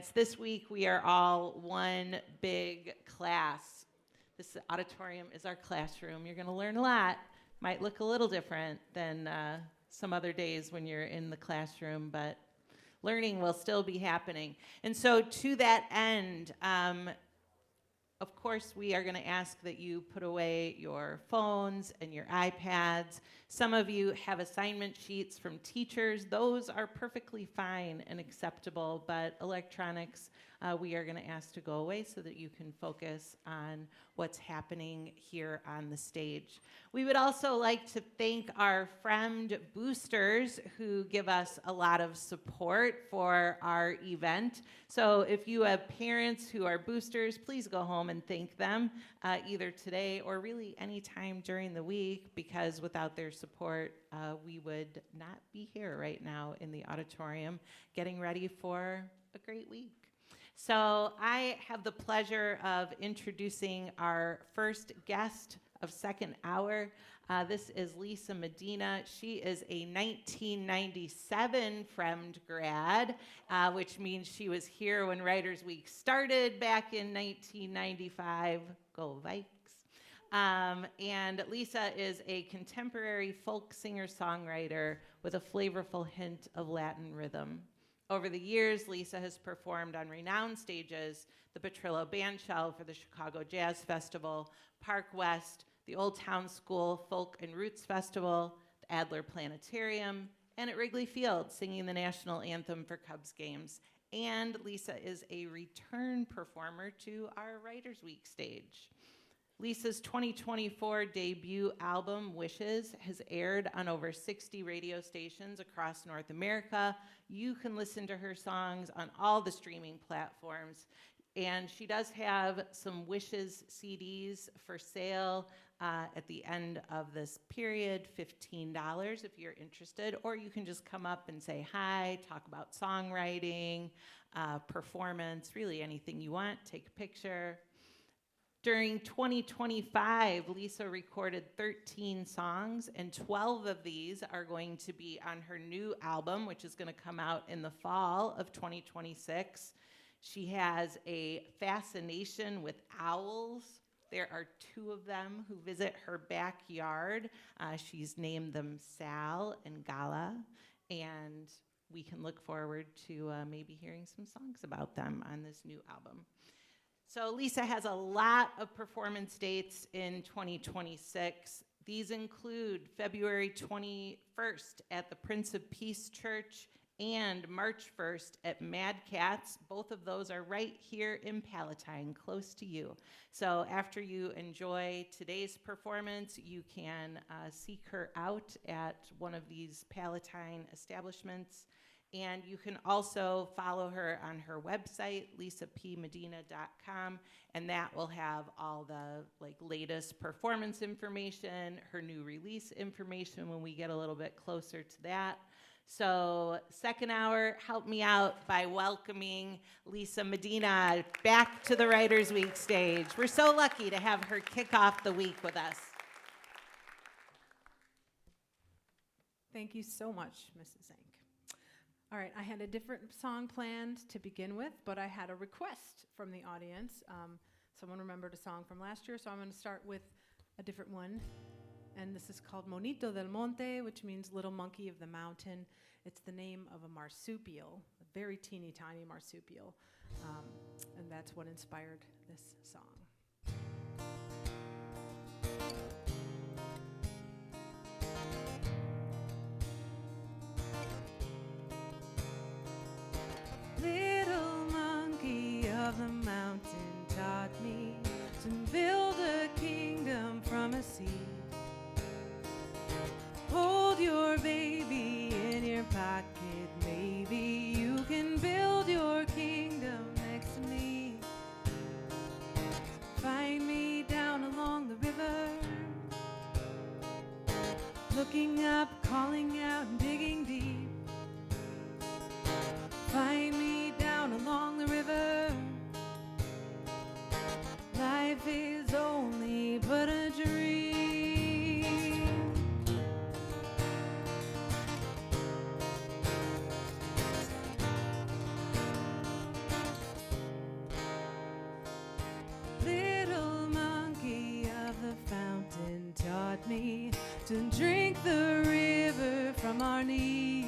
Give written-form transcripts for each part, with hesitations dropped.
undergrads. This week we are all one big class. This auditorium is our classroom. You're going to learn a lot. Might look a little different than some other days when you're in the classroom, but learning will still be happening. And so to that end, of course, we are going to ask that you put away your phones and your iPads. Some of you have assignment sheets from teachers. Those are perfectly fine and acceptable, but electronics, we are going to ask to go away so that you can focus on what's happening here on the stage. We would also like to thank our Fremd boosters who give us a lot of support for our event. So if you have parents who are boosters, please go home and thank them either today or really any time during the week, because without their support, we would not be here right now in the auditorium getting ready for a great week. So I have the pleasure of introducing our first guest of second hour. This is Lisa Medina. She is a 1997 Fremd grad, which means she was here when Writers Week started back in 1995. Go Vikes. And Lisa is a contemporary folk singer-songwriter with a flavorful hint of Latin rhythm. Over the years, Lisa has performed on renowned stages, the Petrillo Bandshell for the Chicago Jazz Festival, Park West, the Old Town School Folk and Roots Festival, the Adler Planetarium, and at Wrigley Field, singing the national anthem for Cubs games. And Lisa is a return performer to our Writers Week stage. Lisa's 2024 debut album, Wishes, has aired on over 60 radio stations across North America. You can listen to her songs on all the streaming platforms. And she does have some Wishes CDs for sale at the end of this period, $15 if you're interested. Or you can just come up and say hi, talk about songwriting, performance, really anything you want, take a picture. During 2025, Lisa recorded 13 songs, and 12 of these are going to be on her new album, which is going to come out in the fall of 2026. She has a fascination with owls. There are 2 of them who visit her backyard. She's named them Sal and Gala, and we can look forward to maybe hearing some songs about them on this new album. So Lisa has a lot of performance dates in 2026. These include February 21st at the Prince of Peace Church and March 1st at Mad Cats. Both of those are right here in Palatine, close to you. So after you enjoy today's performance, you can seek her out at one of these Palatine establishments. And you can also follow her on her website, lisapmedina.com, and that will have all the latest performance information, her new release information when we get a little bit closer to that. So second hour, help me out by welcoming Lisa Medina back to the Writers Week stage. We're so lucky to have her kick off the week with us. Thank you so much, Mrs. Zank. All right, I had a different song planned to begin with, but I had a request from the audience. Someone remembered a song from last year, so I'm going to start with a different one. And this is called Monito del Monte, which means little monkey of the mountain. It's the name of a marsupial, a very teeny tiny marsupial. And that's what inspired this song. Little monkey of the mountain taught me to build a kingdom from a seed. Hold your baby in your pocket, maybe you can build your kingdom next to me. Find me down along the river, looking up, calling out, and digging deep. Find me down along the river. Life is only but a dream. from our knees.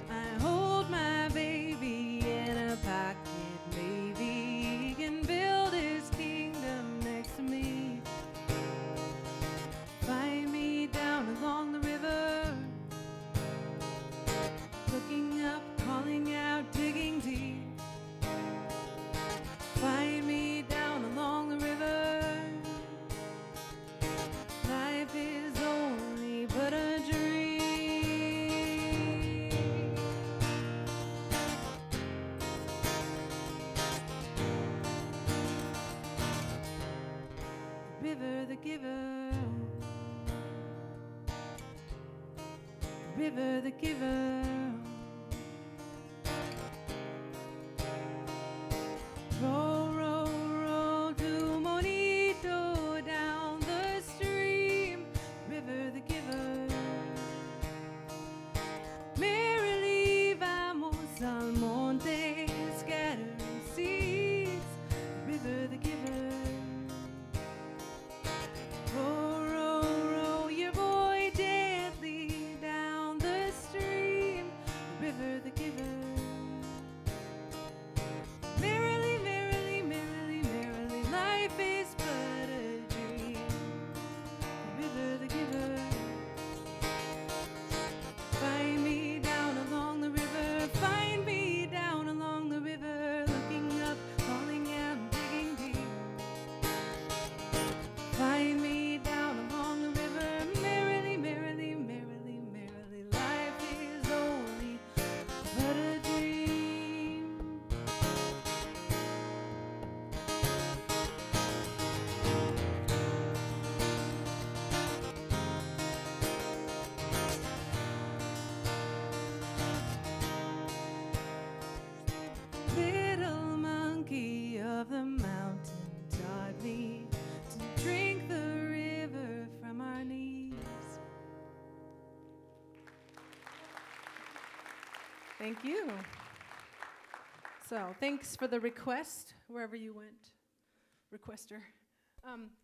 I hold my baby in a pocket, maybe he can build his kingdom next to me. Find me down along the river, looking up, calling out, digging deep. Find me down along the river. Life is only but a dream. River the giver, river the giver. Roll, roll, roll to Monito down the stream. River the giver. Merrily vamos al monte, scattering seeds. River the giver. Roll, roll, roll your boy gently down the stream. River the giver. Merrily, merrily, merrily, merrily, life is but a dream. River the giver. Find me down along the river, find me down along the river, looking up, calling out, digging deep. Find me down along the river, merrily, merrily, merrily, merrily, life is only but a dream. Little monkey of the mountain taught me to drink the river from our knees. Thank you. So, thanks for the request, wherever you went, requester.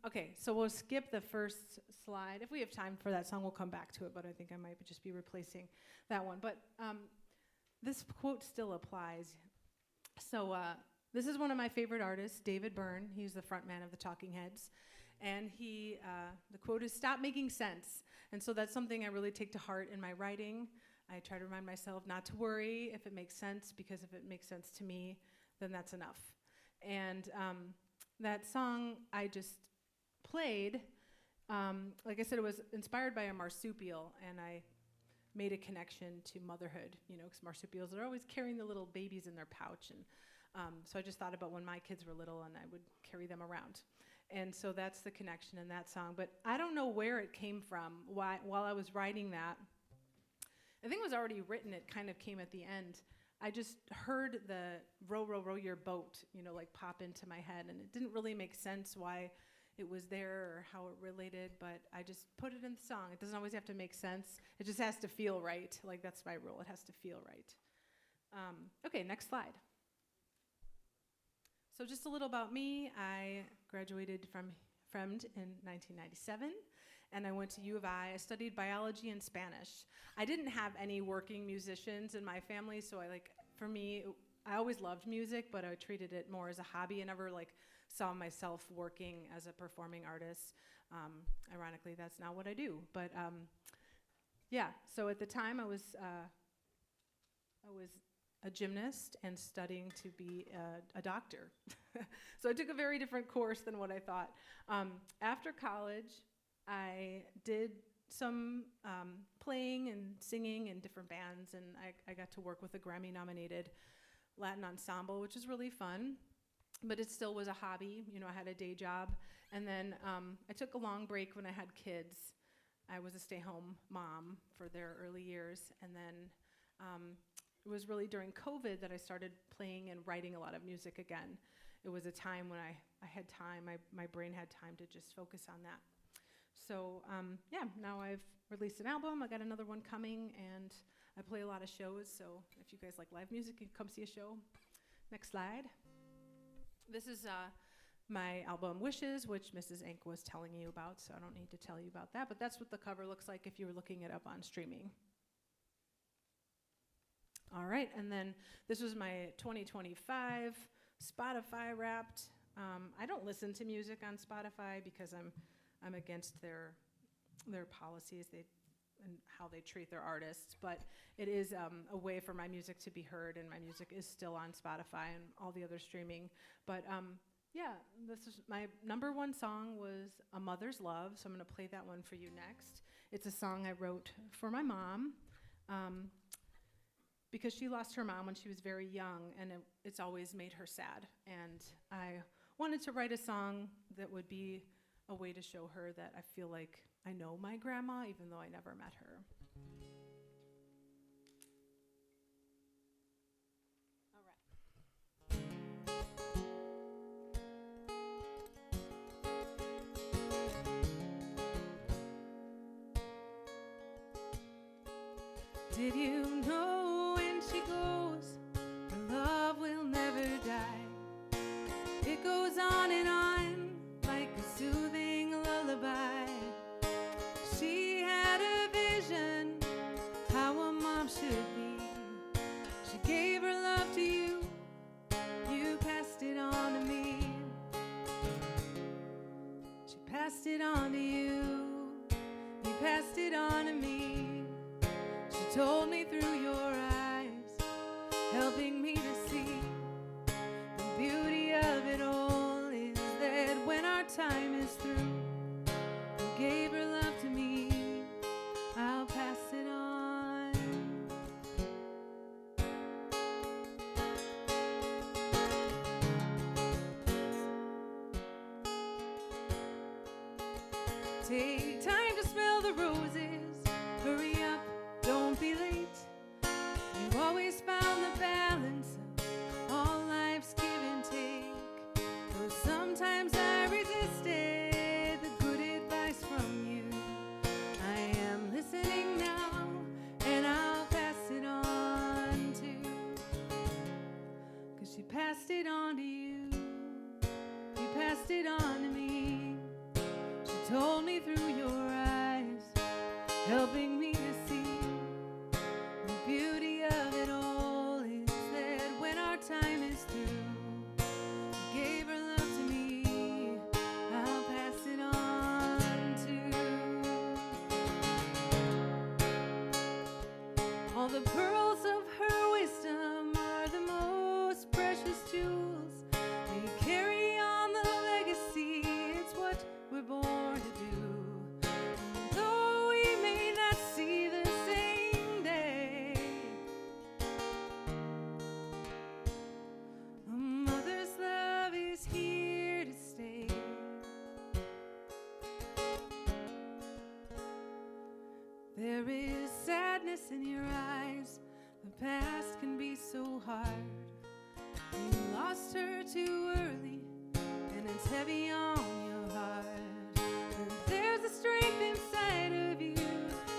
Okay, so we'll skip the first slide. If we have time for that song, we'll come back to it, but I think I might just be replacing that one. But this quote still applies. So this is one of my favorite artists, David Byrne. He's the front man of the Talking Heads. And the quote is, "Stop making sense." And so that's something I really take to heart in my writing. I try to remind myself not to worry if it makes sense, because if it makes sense to me, then that's enough. And that song I just played, like I said, it was inspired by a marsupial, and I made a connection to motherhood, because marsupials are always carrying the little babies in their pouch. And so I just thought about when my kids were little and I would carry them around. And so that's the connection in that song. But I don't know where it came from. While I was writing that, I think it was already written. It kind of came at the end. I just heard the row, row, row your boat, like pop into my head. And it didn't really make sense why it was there or how it related, but I just put it in the song. It doesn't always have to make sense. It just has to feel right. Like, that's my rule. It has to feel right. Okay, next slide. So just a little about me. I graduated from Fremd in 1997, and I went to U of I. I studied biology and Spanish. I didn't have any working musicians in my family, so for me, I always loved music, but I treated it more as a hobby. I never saw myself working as a performing artist. Ironically, that's not what I do. But so at the time I was a gymnast and studying to be a doctor. So I took a very different course than what I thought. After college, I did some playing and singing in different bands, and I got to work with a Grammy-nominated Latin ensemble, which is really fun. But it still was a hobby. I had a day job. And then I took a long break when I had kids. I was a stay-home mom for their early years. And then it was really during COVID that I started playing and writing a lot of music again. It was a time when I had time, my brain had time to just focus on that. So now I've released an album. I got another one coming, and I play a lot of shows. So if you guys like live music, you can come see a show. Next slide. This is my album Wishes, which Mrs. Ink was telling you about, so I don't need to tell you about that, but that's what the cover looks like if you were looking it up on streaming. All right, and then this was my 2025 Spotify Wrapped. I don't listen to music on Spotify because I'm against their policies and how they treat their artists, but it is a way for my music to be heard, and my music is still on Spotify and all the other streaming. But yeah, this is my number one song was A Mother's Love, so I'm going to play that one for you next. It's a song I wrote for my mom because she lost her mom when she was very young, and it's always made her sad. And I wanted to write a song that would be a way to show her that I feel like I know my grandma, even though I never met her. Did you know when she goes, her love will never die? It goes on and on like a soothing lullaby. She had a vision how a mom should be. She gave her love to you, you passed it on to me. She passed it on to you, you passed it on to me. She told me through your eyes, helping me to see the beauty of it all is that when our time is through, you gave her love to me, I'll pass it on. Take time to smell the roses, hurry up, don't be late. You always found the balance of all life's give and take. Though sometimes I resisted the good advice from you, I am listening now, and I'll pass it on to. 'Cause she passed it on to you, you passed it on to me. She told me through your eyes, helping me to see the beauty of it all is that when our time is through, you gave her love to me, I'll pass it on to. All the pearls of her wisdom are the most precious jewels. We carry on the legacy, it's what we're born to do. And though we may not see the same day, a mother's love is here to stay. There is sadness in your eyes, the past can be so hard. You lost her too early, and it's heavy on your heart. And there's a strength inside of you,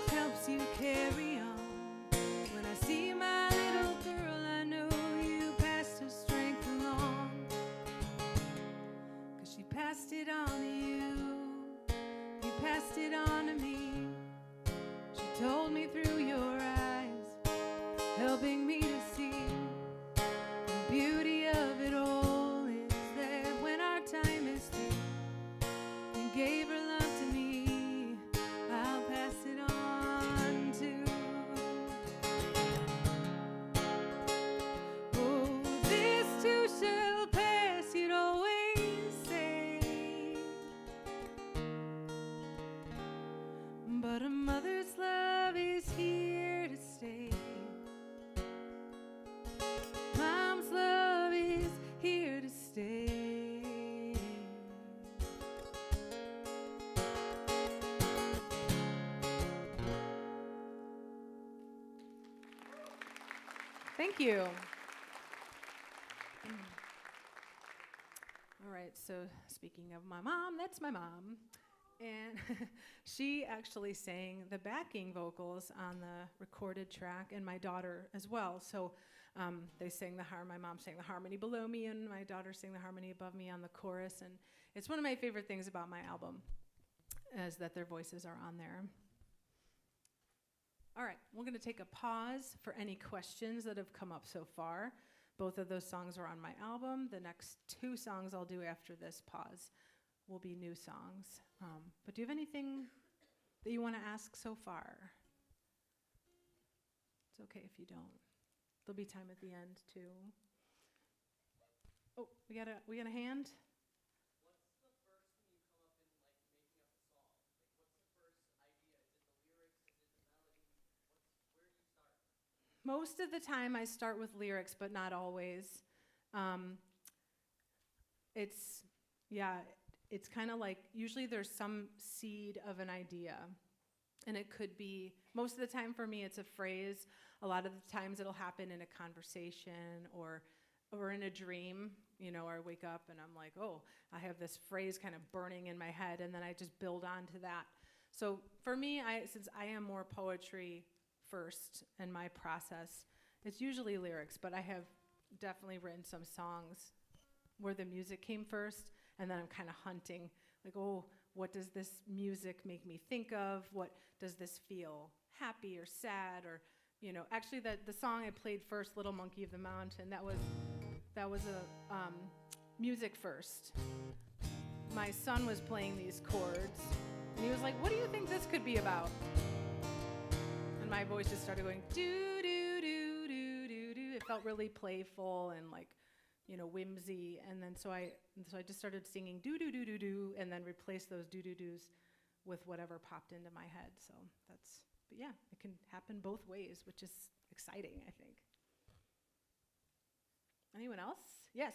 helps you carry on. When I see my little girl, I know you passed her strength along. 'Cause she passed it on to you, you passed it on to me. She told me through your eyes, helping me to see the beauty of it all is that when our time is through, you gave her love to me, I'll pass it on to. Oh, this too shall pass, you'd always say, but a mother's love is here to stay. Mom's love is here to stay. Thank you. All right, so speaking of my mom, that's my mom. And she actually sang the backing vocals on the recorded track, and my daughter as well. So My mom sang the harmony below me, and my daughter sang the harmony above me on the chorus. And it's one of my favorite things about my album, is that their voices are on there. All right, we're going to take a pause for any questions that have come up so far. Both of those songs are on my album. The next 2 songs I'll do after this pause will be new songs. But do you have anything that you want to ask so far? It's okay if you don't. There'll be time at the end too. Oh, we got a hand? Most of the time I start with lyrics, but not always. It's kind of like, usually there's some seed of an idea. And it could be, most of the time for me, it's a phrase. A lot of the times it'll happen in a conversation or in a dream, or I wake up and I'm like, oh, I have this phrase kind of burning in my head, and then I just build on to that. So for me, since I am more poetry first in my process, it's usually lyrics, but I have definitely written some songs where the music came first, and then I'm kind of hunting, like, oh, what does this music make me think of? What does this feel happy or sad? Or, actually the song I played first, Little Monkey of the Mountain, that was a music first. My son was playing these chords, and he was like, what do you think this could be about? And my voice just started going, do, do, do, do, do, do. It felt really playful and like, whimsy. And then so I just started singing do, do, do, do, do, and then replaced those do, do, do's with whatever popped into my head. So but yeah, it can happen both ways, which is exciting, I think. Anyone else? Yes.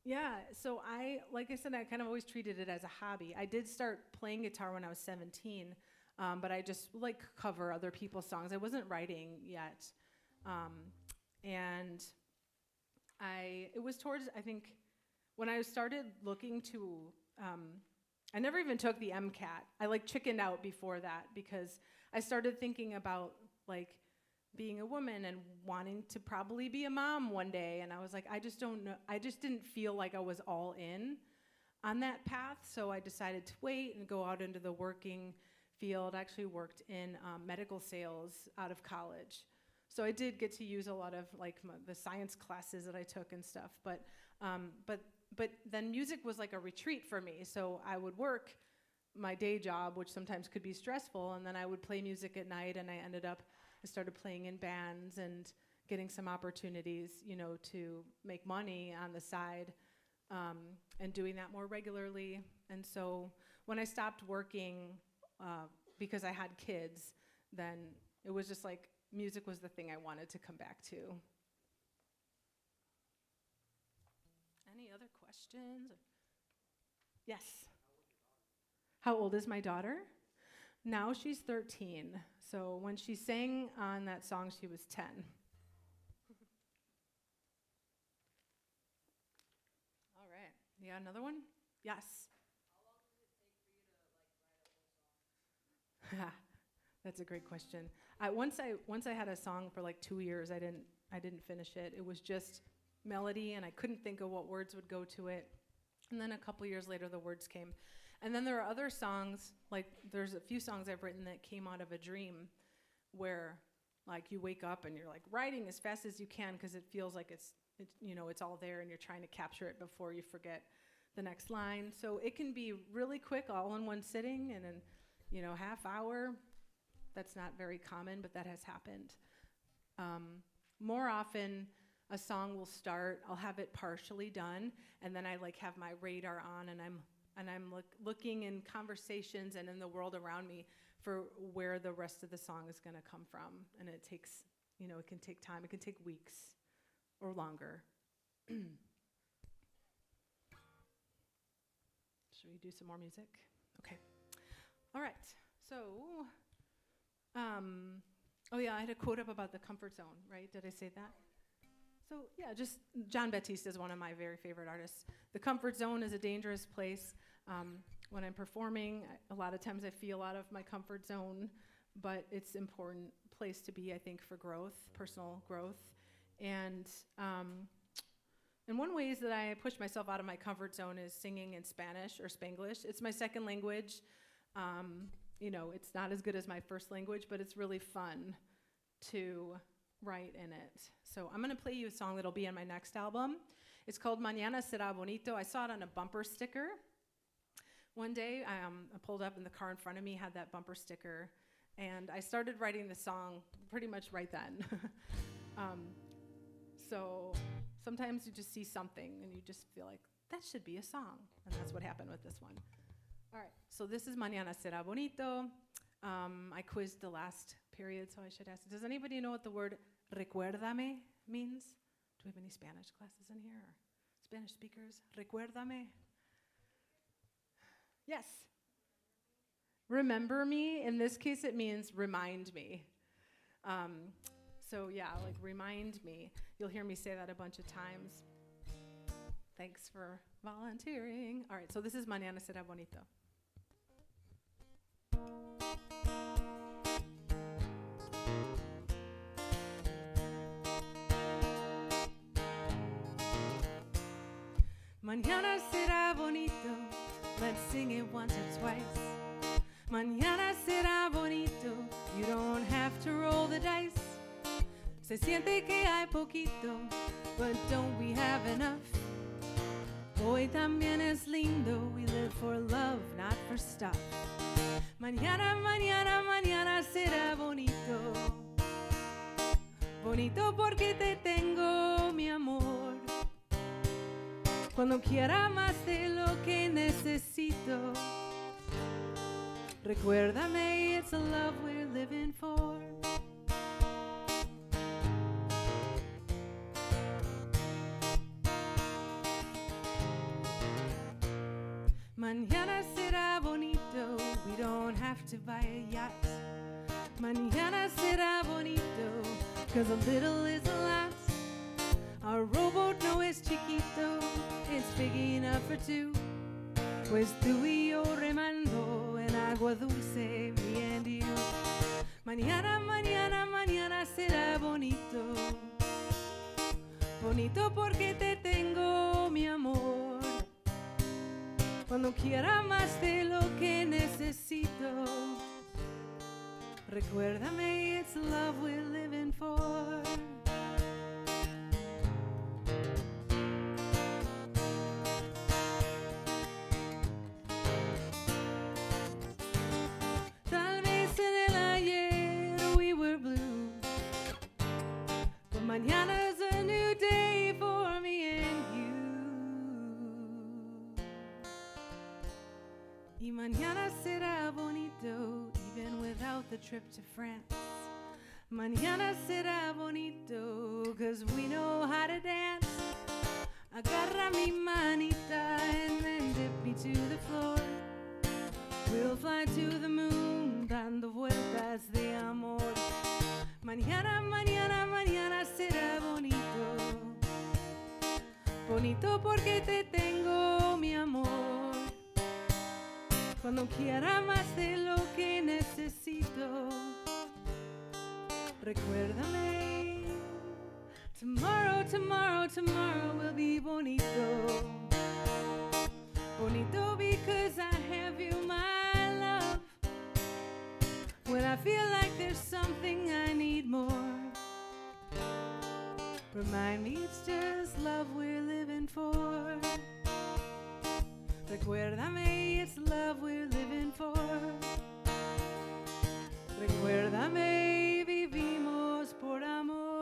Yeah, so like I said, I kind of always treated it as a hobby. I did start playing guitar when I was 17, but I just cover other people's songs. I wasn't writing yet. And it was towards, I think, when I started looking to, I never even took the MCAT. I chickened out before that because I started thinking about being a woman and wanting to probably be a mom one day. And I was like, I just don't know. I just didn't feel like I was all in on that path. So I decided to wait and go out into the working field. I actually worked in medical sales out of college. So I did get to use a lot of the science classes that I took and stuff. But then music was like a retreat for me. So I would work my day job, which sometimes could be stressful, and then I would play music at night, and I started playing in bands and getting some opportunities, to make money on the side, and doing that more regularly. And so when I stopped working, because I had kids, then it was just music was the thing I wanted to come back to. Any other questions? Yes. How old is my daughter? Now she's 13. So when she sang on that song, she was 10. All right. Yeah, another one? Yes. How long does it take for you to write a whole song? That's a great question. Once I had a song for 2 years, I didn't finish it. It was just melody, and I couldn't think of what words would go to it. And then a couple years later, the words came. And then there are other songs, there's a few songs I've written that came out of a dream, where you wake up and you're writing as fast as you can because it feels like it's all there, and you're trying to capture it before you forget the next line. So it can be really quick, all in one sitting, and in half hour. That's not very common, but that has happened. More often, a song will start, I'll have it partially done, and then I have my radar on, and I'm looking in conversations and in the world around me for where the rest of the song is going to come from. And it takes, it can take time. It can take weeks or longer. Should we do some more music? Okay. All right. So, oh yeah, I had a quote up about the comfort zone, right? Did I say that? So yeah, just John Baptiste is one of my very favorite artists. The comfort zone is a dangerous place. When I'm performing, a lot of times I feel out of my comfort zone, but it's an important place to be, I think, for growth, personal growth. And one ways that I push myself out of my comfort zone is singing in Spanish or Spanglish. It's my second language. It's not as good as my first language, but it's really fun to write in it. So I'm going to play you a song that'll be on my next album. It's called Mañana Será Bonito. I saw it on a bumper sticker. One day, I pulled up and the car in front of me had that bumper sticker, and I started writing the song pretty much right then. So sometimes you just see something and you just feel like, that should be a song. And that's what happened with this one. All right, so this is Mañana Será Bonito. I quizzed the last period, so I should ask, does anybody know what the word recuérdame means? Do we have any Spanish classes in here? Or Spanish speakers? Recuérdame? Yes. Remember me. In this case, it means remind me. So yeah, like remind me. You'll hear me say that a bunch of times. Thanks for volunteering. All right, so this is Mañana Será Bonito. Mañana será bonito. Let's sing it once or twice. Mañana será bonito. You don't have to roll the dice. Se siente que hay poquito, but don't we have enough? Hoy también es lindo. We live for love, not for stuff. Mañana, mañana, mañana será bonito. Bonito porque te tengo, mi amor. Cuando quiera más de lo que necesito. Recuérdame, it's a love we're living for. Mañana será bonito. We don't have to buy a yacht. Mañana será bonito. 'Cause a little is a lot. Our rowboat no es chiquito. It's big enough for two. Pues tú y yo remando en agua dulce, me and you. Mañana, mañana, mañana será bonito. Bonito porque te tengo, mi amor. Cuando quiera más de lo que necesito. Recuérdame, it's love we're living for. Tal vez en el ayer we were blue, but mañana's a new day for me and you. Y mañana será bonito, even without the trip to France. Mañana será bonito, 'cause we know how to dance. Agarra mi manita and then dip me to the floor. We'll fly to the moon, dando vueltas de amor. Mañana, mañana, mañana será bonito. Bonito porque te tengo, mi amor. Cuando quiera más de lo que necesito. Recuérdame. Tomorrow, tomorrow, tomorrow will be bonito. Bonito because I have you, my love. When I feel like there's something I need more. Remind me it's just love we're living for. Recuérdame, it's love we're living for. Recuérdame, vivimos por amor.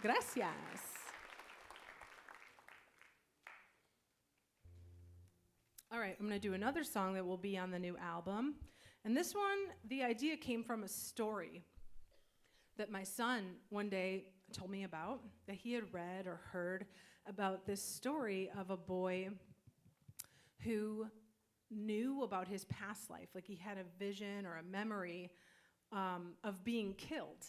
Gracias. All right, I'm going to do another song that will be on the new album. And this one, the idea came from a story that my son one day told me about, that he had read or heard about this story of a boy who knew about his past life, like he had a vision or a memory of being killed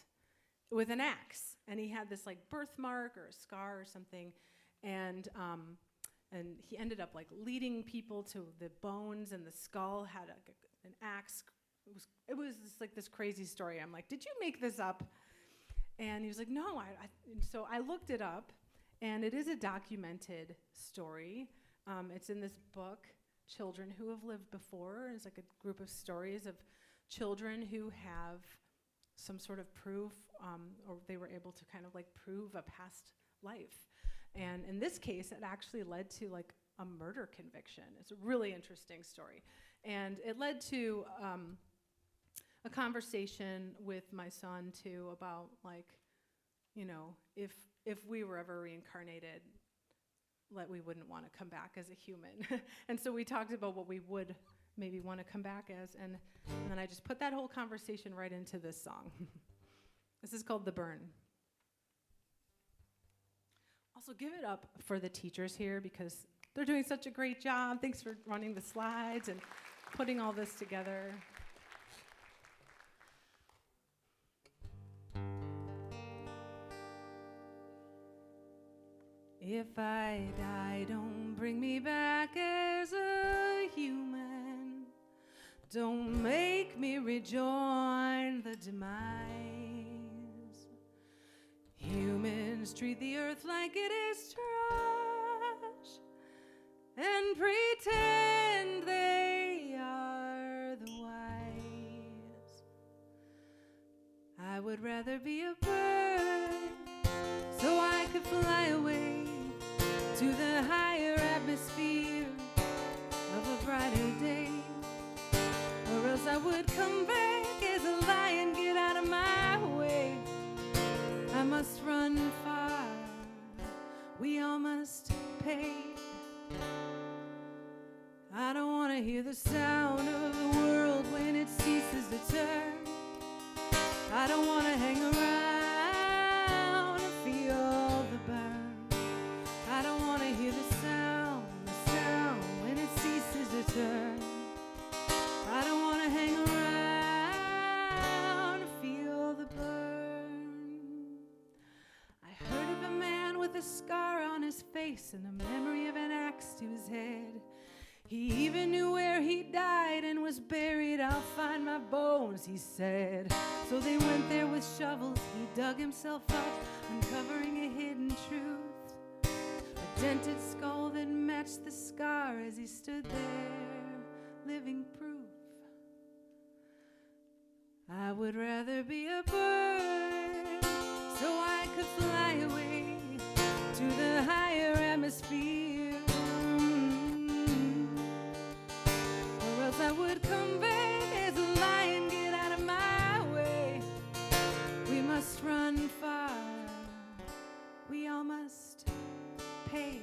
with an axe, and he had this like birthmark or a scar or something, and he ended up like leading people to the bones, and the skull had an axe. It was just, like this crazy story. I'm like, did you make this up? And he was like, no. And so I looked it up, and it is a documented story. It's in this book, Children Who Have Lived Before. It's like a group of stories of children who have some sort of proof, or they were able to kind of like prove a past life. And in this case, it actually led to like a murder conviction. It's a really interesting story. And it led to a conversation with my son too about like, you know, if we were ever reincarnated, we wouldn't want to come back as a human. And so we talked about what we would maybe want to come back as, and then I just put that whole conversation right into this song. This is called The Burn. Also, give it up for the teachers here because they're doing such a great job. Thanks for running the slides and putting all this together. If I die, don't bring me back as a human. Don't make me rejoin the demise. Humans treat the earth like it is trash and pretend they are the wise. I would rather be a bird so I could fly away to the higher atmosphere of a brighter day. Or else I would come back as a lion, get out of my way. I must run far, we all must pay. I don't want to hear the sound of the world when it ceases to turn. I don't want to hang around and feel the burn. I don't want to hear the sound when it ceases to turn. I don't want to hang around and feel the burn. I heard of a man with a scar on his face and the memory of an axe to his head. He even knew where he died and was buried. I'll find my bones, he said. So they went there with shovels. He dug himself up, uncovering a hidden truth. A dented skull that matched the scar as he stood there, living proof. I would rather be a bird so I could fly away to the higher atmosphere. Or else I would come back as a lion, get out of my way. We must run far, we all must pay.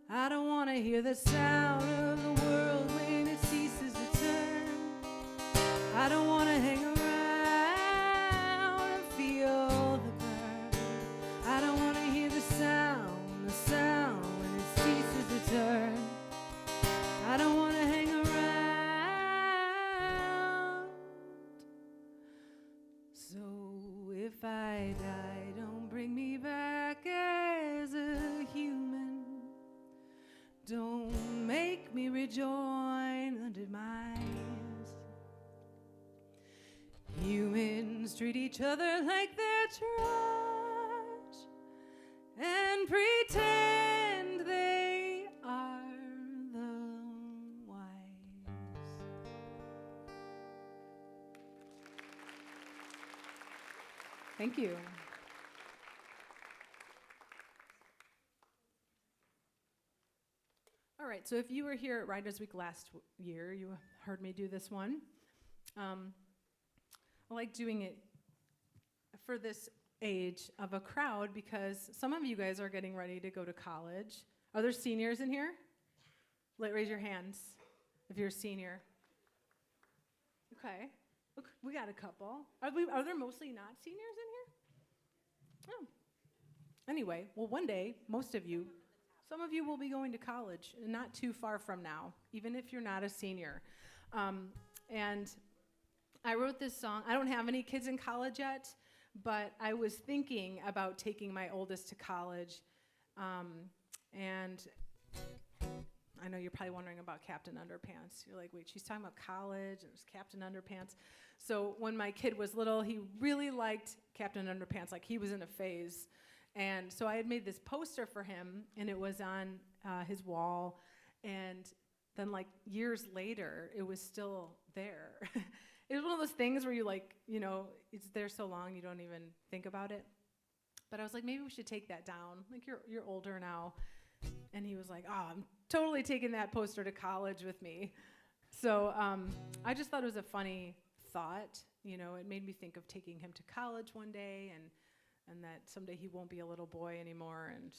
I don't want to hear the sound of the world when it ceases to turn. I don't want to hang around and feel the burn. I don't want to hear the sound when it ceases to turn. I don't want to hang around. So if I die, don't bring me back as a human. Don't make me rejoin the demise. Humans treat each other like they're trash and pretend they are the wise. Thank you. All right, so if you were here at Writers Week last year, you heard me do this one. I like doing it for this age of a crowd because some of you guys are getting ready to go to college. Are there seniors in here? Raise your hands if you're a senior. Okay, look, we got a couple. Are there mostly not seniors in here? Oh. Anyway, well, one day, most of you, Some of you will be going to college not too far from now, even if you're not a senior. And I wrote this song. I don't have any kids in college yet, but I was thinking about taking my oldest to college. And I know you're probably wondering about Captain Underpants. You're like, wait, she's talking about college and it was Captain Underpants. So when my kid was little, he really liked Captain Underpants, like he was in a phase. And so I had made this poster for him, and it was on his wall. And then like years later, it was still there. It was one of those things where you like, you know, it's there so long you don't even think about it. But I was like, maybe we should take that down. Like, you're older now. And he was like, oh, I'm totally taking that poster to college with me. So I just thought it was a funny thought. You know, it made me think of taking him to college one day, and that someday he won't be a little boy anymore. And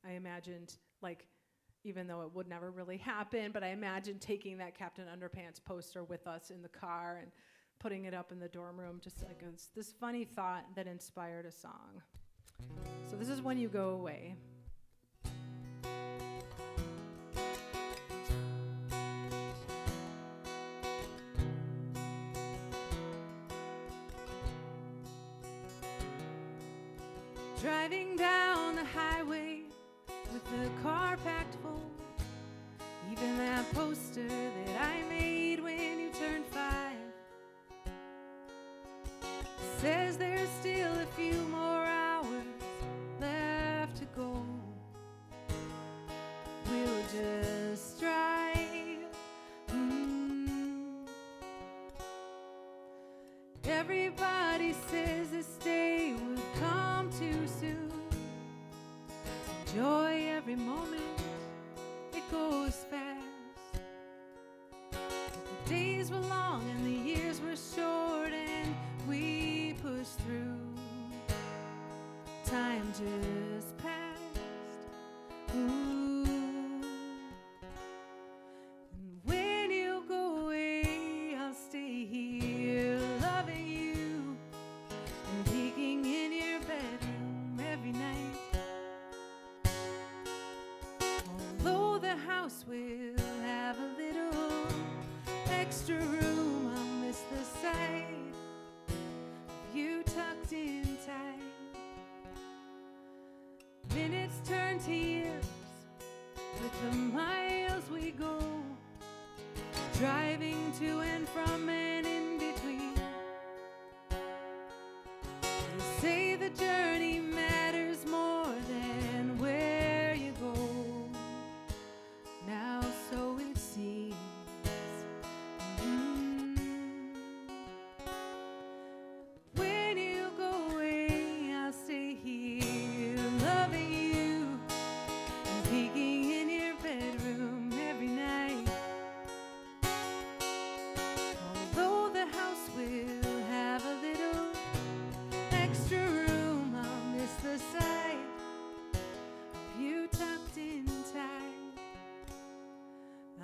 I imagined, like, even though it would never really happen, but I imagined taking that Captain Underpants poster with us in the car and putting it up in the dorm room, just like this funny thought that inspired a song. So this is When You Go Away. Driving down the highway with the car packed full, even that poster that I made when you turned 5 says there's still a few more hours left to go. We'll just drive. Everybody says this day will come too soon. Enjoy every moment, it goes fast. The days were long and the years were short, and we pushed through. Time just passed. Ooh. And when you go away, I'll stay here loving you and peeking in your bedroom every night. Although the house will have a little extra room, I'll miss the sight of you tucked in tight. Minutes turn to years with the miles we go, driving to and from and in between. You say the journey matters more than where you go. Now so it seems. When you go away, I'll stay here loving you and peeking in your bedroom every night. Although the house will have a little extra room, I'll miss the sight of you tucked in tight.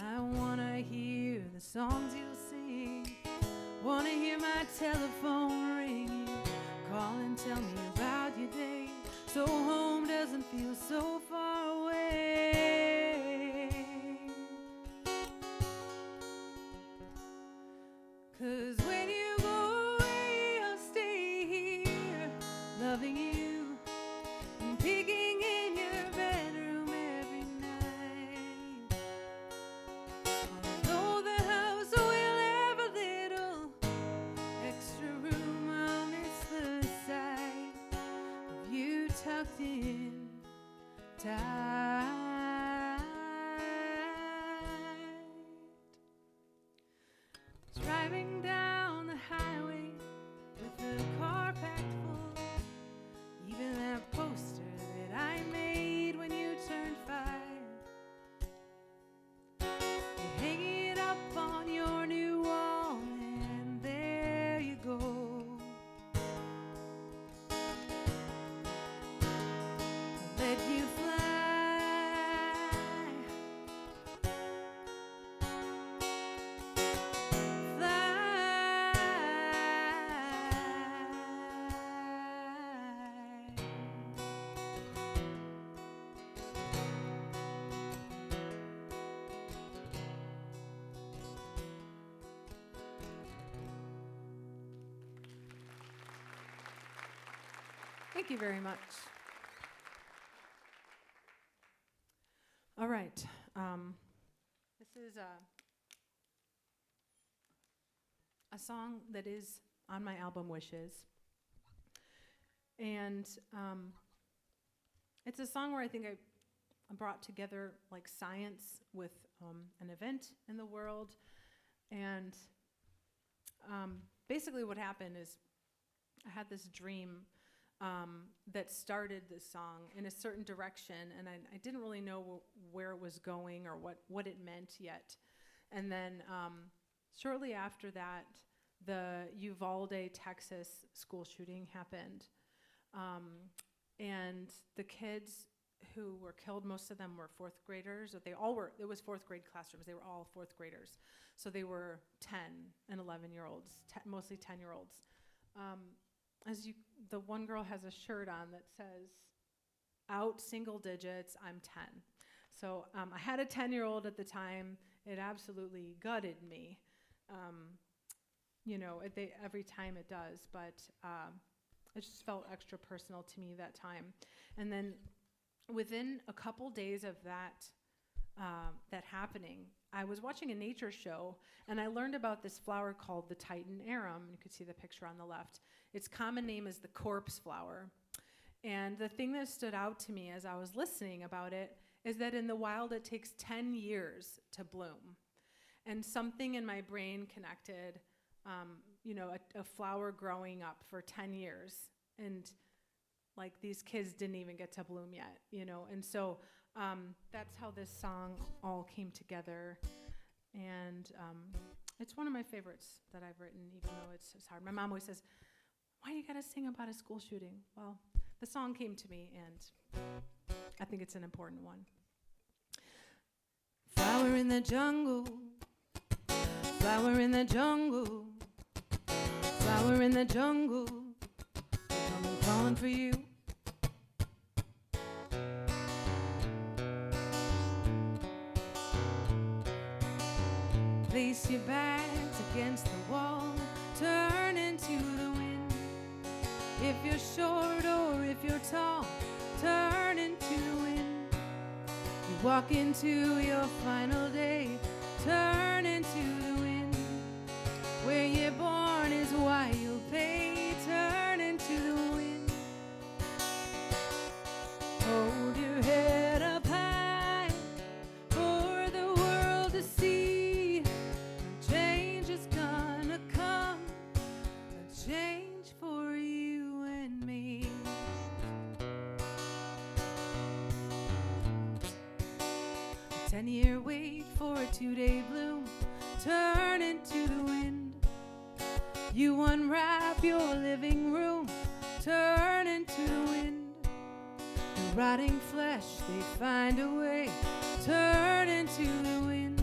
I wanna hear the songs you sing, wanna hear my telephone ring. You call and tell me about your day, so home doesn't feel so far away. 'Cause when you go away, I'll stay here loving you and peeking in your bedroom every night. Although the house will have a little extra room, I'll miss the sight of you tucked in tight. Driving down the highway with the car packed full, even that poster that I made when you turned 5, you're hanging it up on your new wall, and there you go. Let you fly. Fly Thank you very much. All right. This is a song that is on my album Wishes. And it's a song where I think I brought together like science with an event in the world. And basically what happened is I had this dream that started this song in a certain direction, and I didn't really know where it was going or what it meant yet. And then shortly after that, the Uvalde, Texas school shooting happened. And the kids who were killed, most of them were fourth graders. They all were, it was fourth grade classrooms. They were all fourth graders. So they were 10 and 11-year-olds, mostly 10-year-olds. The one girl has a shirt on that says, out single digits, I'm 10. So I had a 10-year-old at the time. It absolutely gutted me. Every time it does, but it just felt extra personal to me that time. And then within a couple days of that happening, I was watching a nature show, and I learned about this flower called the Titan arum. You can see the picture on the left. Its common name is the corpse flower. And the thing that stood out to me as I was listening about it is that in the wild, it takes 10 years to bloom. And something in my brain connected, a flower growing up for 10 years. And like these kids didn't even get to bloom yet, And so that's how this song all came together. And it's one of my favorites that I've written, even though it's hard. My mom always says, why do you gotta sing about a school shooting? Well, the song came to me, and I think it's an important one. Flower in the jungle, flower in the jungle, flower in the jungle, I'm calling for you. Place your backs against the wall, turn into the wind. If you're short or if you're tall, turn into the wind. You walk into your final day, turn into the wind. Where you're born is why you'll pay, turn into the wind. Hold your head up high for the world to see. Change is gonna come, a change for you and me. 10-year wait for a 2-day bloom, turn into the wind. You unwrap your living room, turn into the wind. The rotting flesh, they find a way, turn into the wind.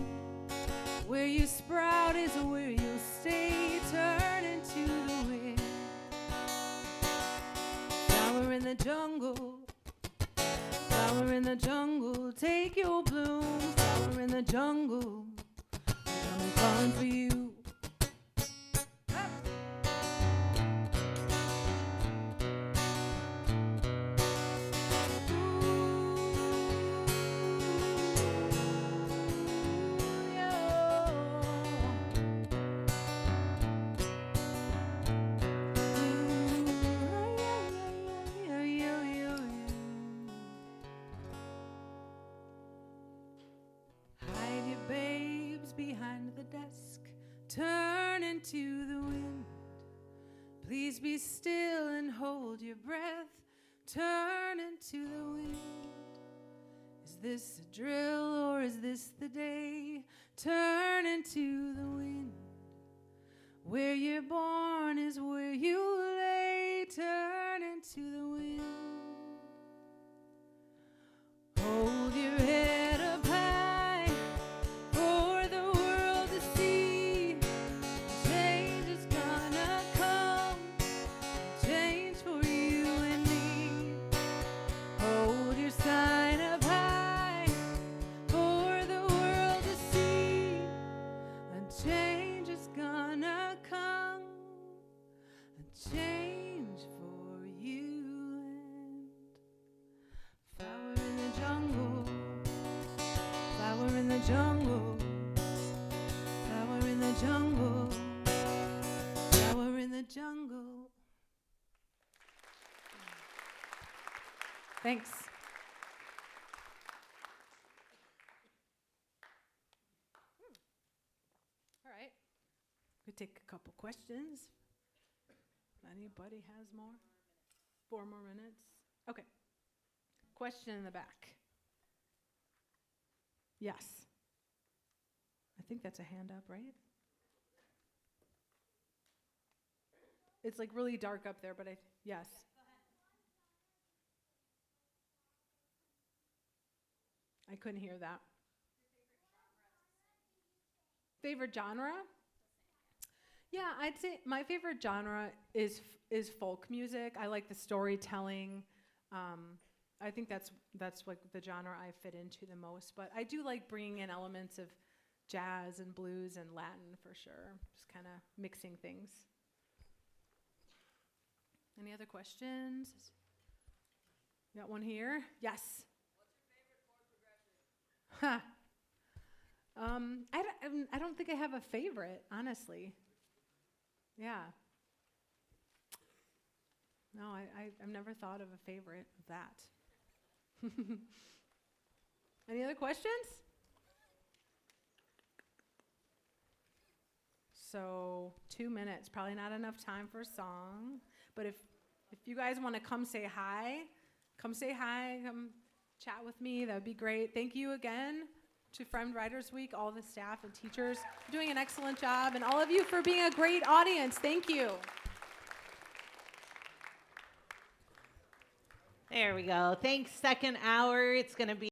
Where you sprout is where you'll stay, turn into the wind. Flower in the jungle, flower in the jungle, take your bloom. Flower in the jungle, I'm calling for you. Hide your babes behind the desk, turn into the wind. Please be still and hold your breath, turn into the wind. Is this a drill or is this the day? Turn into the wind. Where you're born is where you lay, turn into the wind. Hold your head up high for the world to see. Change is gonna come, change for you and me. Hold your sign up high for the world to see. A change is gonna come, a change for you jungle. Flower in the jungle. Flower in the jungle. Thanks. All right. Could take a couple questions. Anybody has more? 4 more minutes? Okay. Question in the back. Yes. I think that's a hand up, right? It's like really dark up there, but yes. I couldn't hear that. Favorite genre? Yeah, I'd say my favorite genre is folk music. I like the storytelling. I think that's like the genre I fit into the most. But I do like bringing in elements of jazz and blues and Latin for sure. Just kind of mixing things. Any other questions? Got one here? Yes. What's your favorite chord progression? I don't think I have a favorite, honestly. Yeah. No, I've never thought of a favorite of that. Any other questions? So 2 minutes, probably not enough time for a song. But if you guys want to come say hi, come chat with me. That would be great. Thank you again to Fremd Writers Week, all the staff and teachers for doing an excellent job, and all of you for being a great audience. Thank you. There we go. Thanks, second hour. It's going to be